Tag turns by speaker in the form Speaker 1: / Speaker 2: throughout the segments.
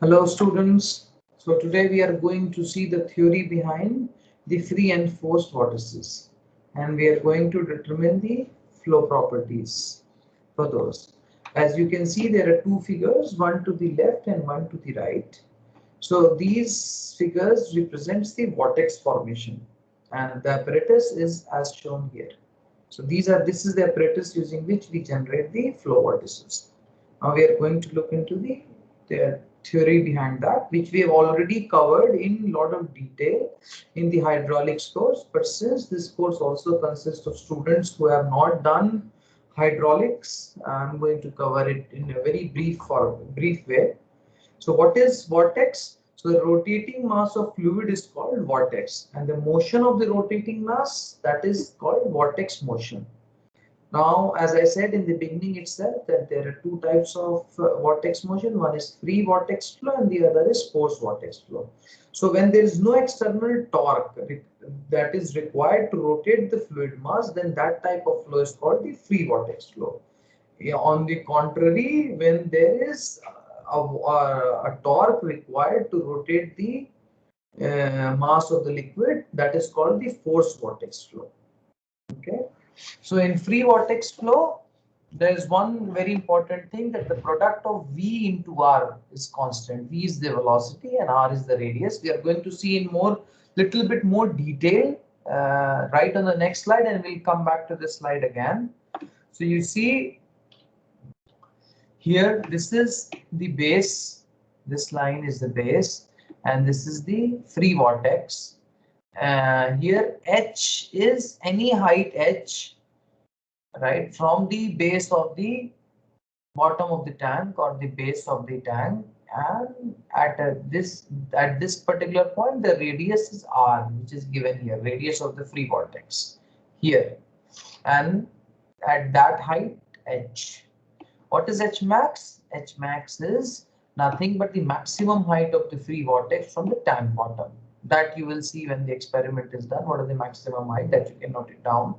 Speaker 1: Hello students. So today we are going to see the theory behind the free and forced vortices, and we are going to determine the flow properties for those. As you can see, there are two figures, one to the left and one to the right. So these figures represents the vortex formation, and the apparatus is as shown here. So this is the apparatus using which we generate the flow vortices. Now we are going to look into the theory behind that, which we have already covered in a lot of detail in the hydraulics course. But since this course also consists of students who have not done hydraulics, I'm going to cover it in a very brief way. So what is vortex? So the rotating mass of fluid is called vortex, and the motion of the rotating mass, that is called vortex motion. Now, as I said in the beginning itself, that there are two types of vortex motion. One is free vortex flow and the other is forced vortex flow. So when there is no external torque that is required to rotate the fluid mass, then that type of flow is called the free vortex flow. On the contrary, when there is a torque required to rotate the mass of the liquid, that is called the forced vortex flow. Okay. So in free vortex flow, there is one very important thing, that the product of V into R is constant. V is the velocity and R is the radius. We are going to see in little bit more detail right on the next slide, and we'll come back to this slide again. So you see here, this is the base, this line is the base, and this is the free vortex. Here H is any height H, right, from the base of the bottom of the tank or the base of the tank, and at this particular point the radius is R, which is given here, radius of the free vortex here, and at that height H. What is H max? H max is nothing but the maximum height of the free vortex from the tank bottom. That you will see when the experiment is done. What is the maximum height? That you can note it down.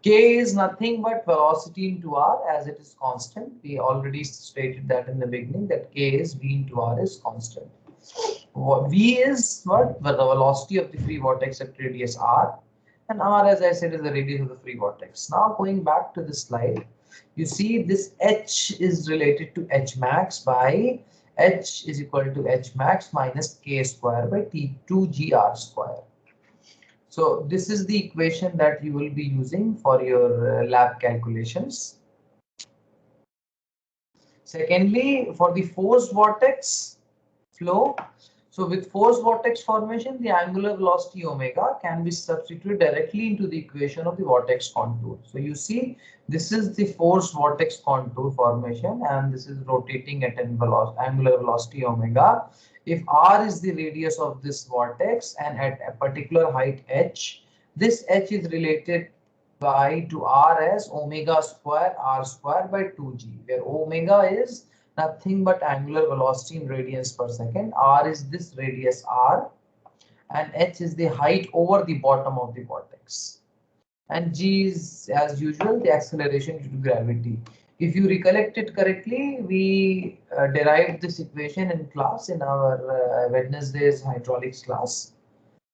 Speaker 1: K is nothing but velocity into R, as it is constant. We already stated that in the beginning, that K is V into R is constant. V is what? The velocity of the free vortex at radius R, and R, as I said, is the radius of the free vortex. Now going back to this slide, you see this H is related to H max by H is equal to H max minus K square by T2GR square. So this is the equation that you will be using for your lab calculations. Secondly, for the forced vortex flow, so with forced vortex formation, the angular velocity omega can be substituted directly into the equation of the vortex contour. So you see, this is the forced vortex contour formation, and this is rotating at an angular velocity omega. If R is the radius of this vortex and at a particular height h, this h is related to R as omega square R square by 2g, where omega is nothing but angular velocity in radians per second, R is this radius R, and h is the height over the bottom of the vortex, and g is, as usual, the acceleration due to gravity. If you recollect it correctly, we derived this equation in class in our Wednesday's hydraulics class.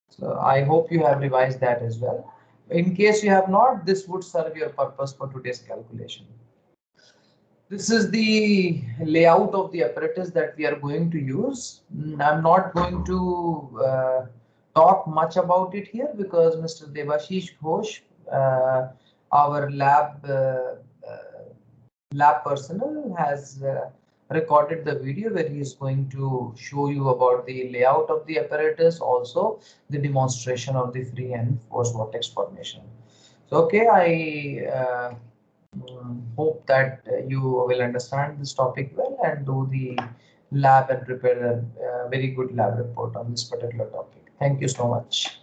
Speaker 1: So I hope you have revised that as well. In case you have not, this would serve your purpose for today's calculation. This is the layout of the apparatus that we are going to use. I'm not going to talk much about it here because Mr. Devashish Ghosh, our lab personnel, has recorded the video where he is going to show you about the layout of the apparatus, also the demonstration of the free and forced vortex formation. So, okay, I hope that you will understand this topic well and do the lab and prepare a very good lab report on this particular topic. Thank you so much.